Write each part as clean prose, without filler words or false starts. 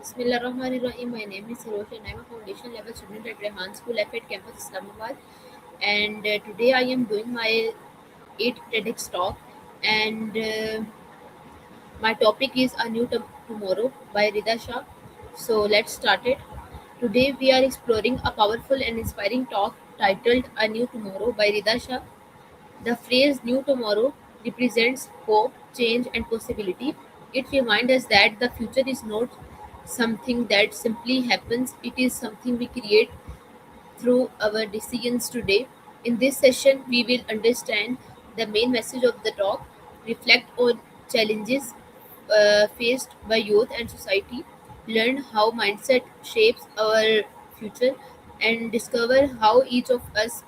Bismillahirrahmanirrahim. My name is Sarosh and I'm a foundation level student at Rehan School F at Campus Islamabad. And today I am doing my 8th TEDx talk. And my topic is A New Tomorrow by Rida Shah. So let's start it. Today we are exploring a powerful and inspiring talk titled A New Tomorrow by Rida Shah. The phrase new tomorrow represents hope, change, and possibility. It reminds us that the future is not something that simply happens, it is something we create through our decisions today. In this session, we will understand the main message of the talk, reflect on challenges faced by youth and society, learn how mindset shapes our future, and discover how each of us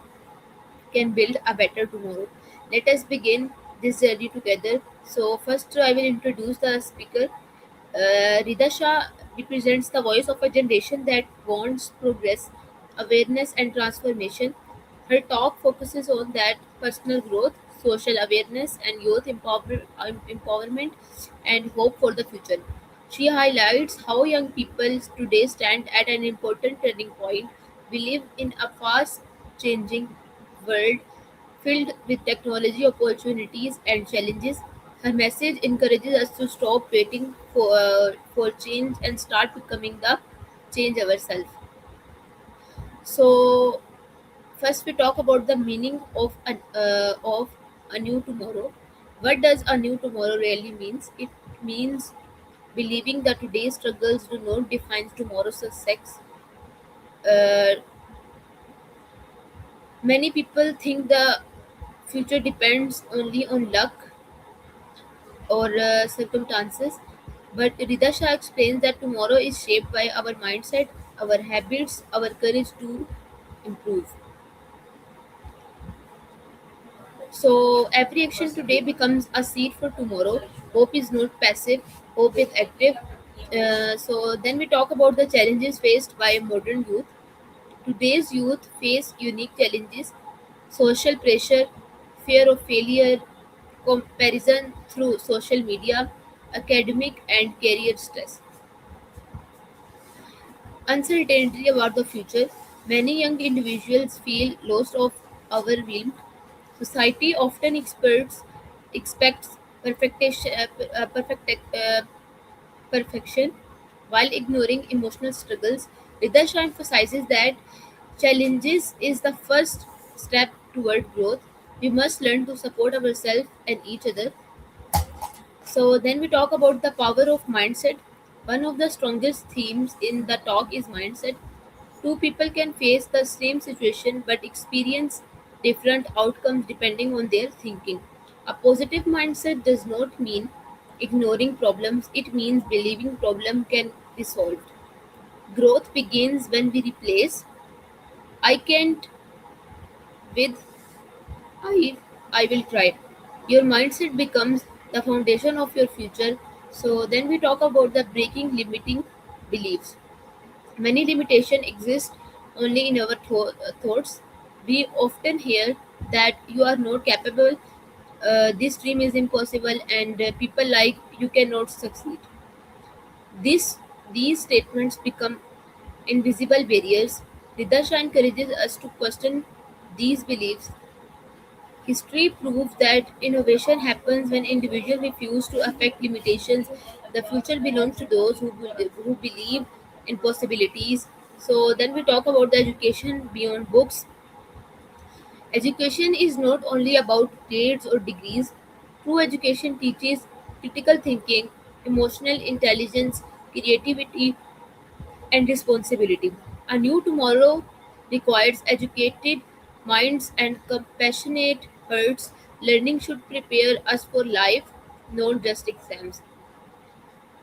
can build a better tomorrow. Let us begin this journey together. So, first, I will introduce the speaker. Rida Shah represents the voice of a generation that wants progress, awareness, and transformation. Her talk focuses on that personal growth, social awareness, and empowerment and hope for the future. She highlights how young people today stand at an important turning point. We live in a fast changing world filled with technology opportunities and challenges. Her message encourages us to stop waiting for change and start becoming the change ourselves. So, first we talk about the meaning of a new tomorrow. What does a new tomorrow really means? It means believing that today's struggles do not define tomorrow's success. Uh, Many people think the future depends only on luck or circumstances, but Rida Shah explains that tomorrow is shaped by our mindset, our habits, our courage to improve. So every action today becomes a seed for tomorrow. Hope is not passive, hope is active. So then we talk about the challenges faced by modern youth. Today's youth face unique challenges: social pressure, fear of failure, comparison through social media, academic and career stress, uncertainty about the future. Many young individuals feel lost or overwhelmed. Society often expects perfection while ignoring emotional struggles. Vidasha emphasizes that challenges is the first step toward growth. We must learn to support ourselves and each other. So then we talk about the power of mindset. One of the strongest themes in the talk is mindset. Two people can face the same situation but experience different outcomes depending on their thinking. A positive mindset does not mean ignoring problems, it means believing problem can be solved. Growth begins when we replace I can't with I I will try. Your mindset becomes the foundation of your future. So then we talk about the breaking limiting beliefs. Many limitations exist only in our thoughts. We often hear that you are not capable, this dream is impossible, and people like you cannot succeed. This, these statements become invisible barriers. Ridasha encourages us to question these beliefs. History proves that innovation happens when individuals refuse to affect limitations. The future belongs to those who believe in possibilities. So then we talk about the education beyond books. Education is not only about grades or degrees. True education teaches critical thinking, emotional intelligence, creativity, and responsibility. A new tomorrow requires educated minds and compassionate hearts. Learning should prepare us for life, not just exams.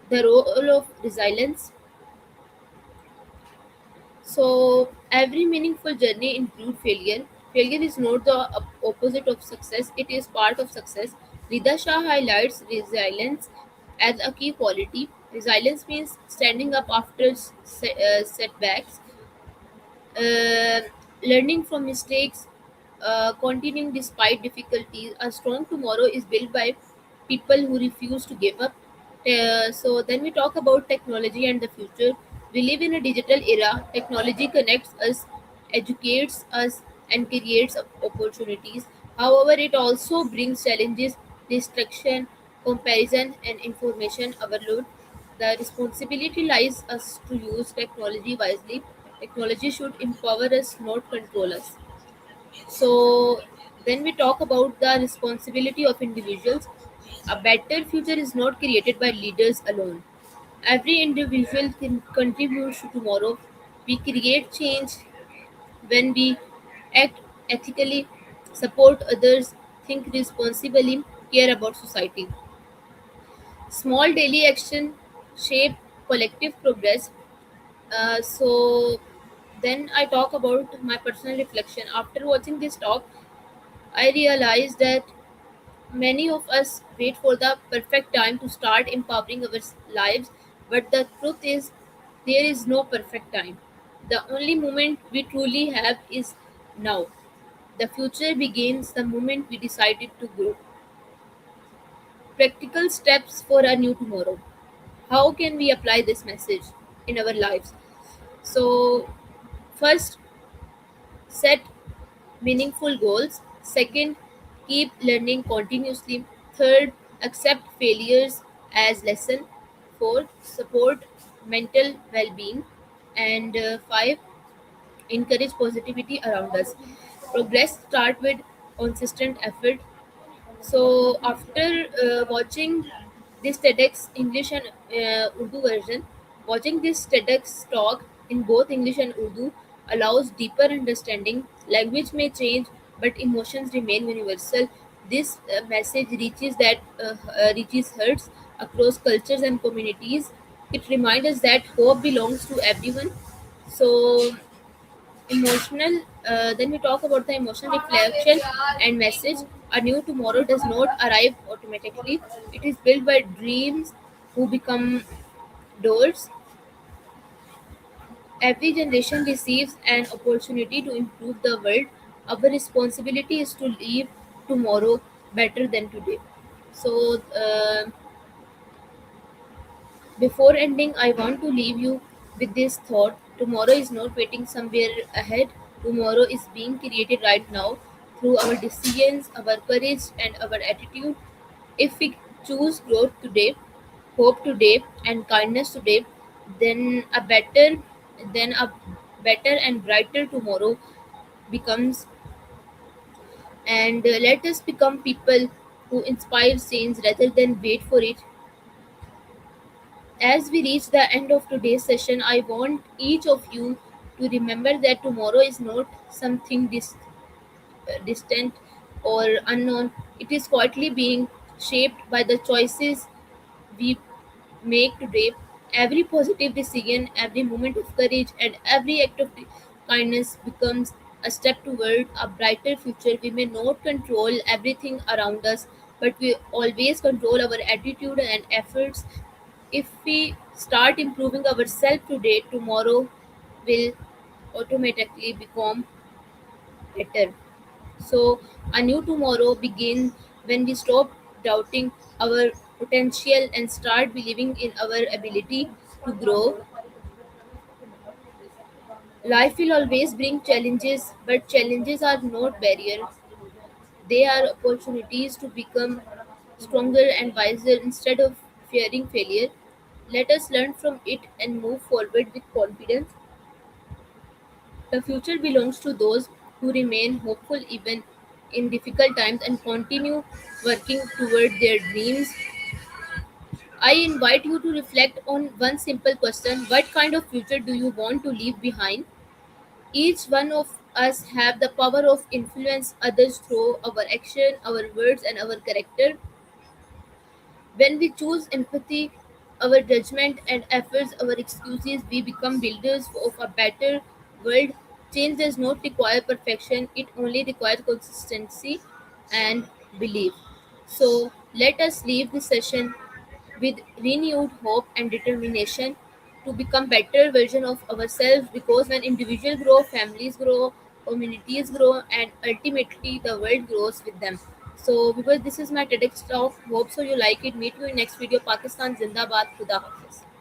The role of resilience. So, every meaningful journey includes failure. Failure is not the opposite of success, it is part of success. Rida Shah highlights resilience as a key quality. Resilience means standing up after setbacks, uh, learning from mistakes, continuing despite difficulties. A strong tomorrow is built by people who refuse to give up. So then we talk about technology and the future. We live in a digital era. Technology connects us, educates us, and creates opportunities. However, it also brings challenges, distraction, comparison, and information overload. The responsibility lies us to use technology wisely. Technology should empower us, not control us. So then we talk about the responsibility of individuals. A better future is not created by leaders alone. Every individual can contribute to tomorrow. We create change when we act ethically, support others, think responsibly, care about society. Small daily action shape collective progress. So then I talk about my personal reflection. After watching this talk, I realized that many of us wait for the perfect time to start empowering our lives, but the truth is, there is no perfect time. The only moment we truly have is now. The future begins the moment we decided to grow. Practical steps for a new tomorrow. How can we apply this message in our lives? So, first, set meaningful goals. Second, keep learning continuously. Third, accept failures as lesson. Fourth, support mental well-being. And five, encourage positivity around us. Progress start with consistent effort. So after watching this TEDx English and Urdu version, watching this TEDx talk in both English and Urdu allows deeper understanding. Language may change, but emotions remain universal. This message reaches hearts across cultures and communities. It reminds us that hope belongs to everyone. So emotional then we talk about the emotional reflection and message. A new tomorrow does not arrive automatically. It is built by dreams who become doors. Every generation receives an opportunity to improve the world. Our responsibility is to leave tomorrow better than today. So before ending, I want to leave you with this thought. Tomorrow is not waiting somewhere ahead. Tomorrow is being created right now through our decisions, our courage, and our attitude. If we choose growth today, hope today, and kindness today, then then a better and brighter tomorrow becomes. And let us become people who inspire change rather than wait for it. As we reach the end of today's session, I want each of you to remember that tomorrow is not something distant or unknown. It is quietly being shaped by the choices we make today. Every positive decision, every moment of courage, and every act of kindness becomes a step toward a brighter future. We may not control everything around us, but we always control our attitude and efforts. If we start improving ourselves today, tomorrow will automatically become better. So, a new tomorrow begins when we stop doubting our potential and start believing in our ability to grow. Life will always bring challenges, but challenges are not barriers. They are opportunities to become stronger and wiser instead of fearing failure. Let us learn from it and move forward with confidence. The future belongs to those who remain hopeful even in difficult times and continue working toward their dreams. I invite you to reflect on one simple question: what kind of future do you want to leave behind? Each one of us have the power of influence others through our action, our words, and our character. When we choose empathy, our judgment, and efforts, our excuses, we become builders of a better world. Change does not require perfection, it only requires consistency and belief. So, let us leave this session with renewed hope and determination to become better version of ourselves, because when individuals grow, families grow, communities grow, and ultimately the world grows with them. So because this is my TEDx talk, hope so you like it. Meet you in next video. Pakistan Zindabad. Khuda Hafiz.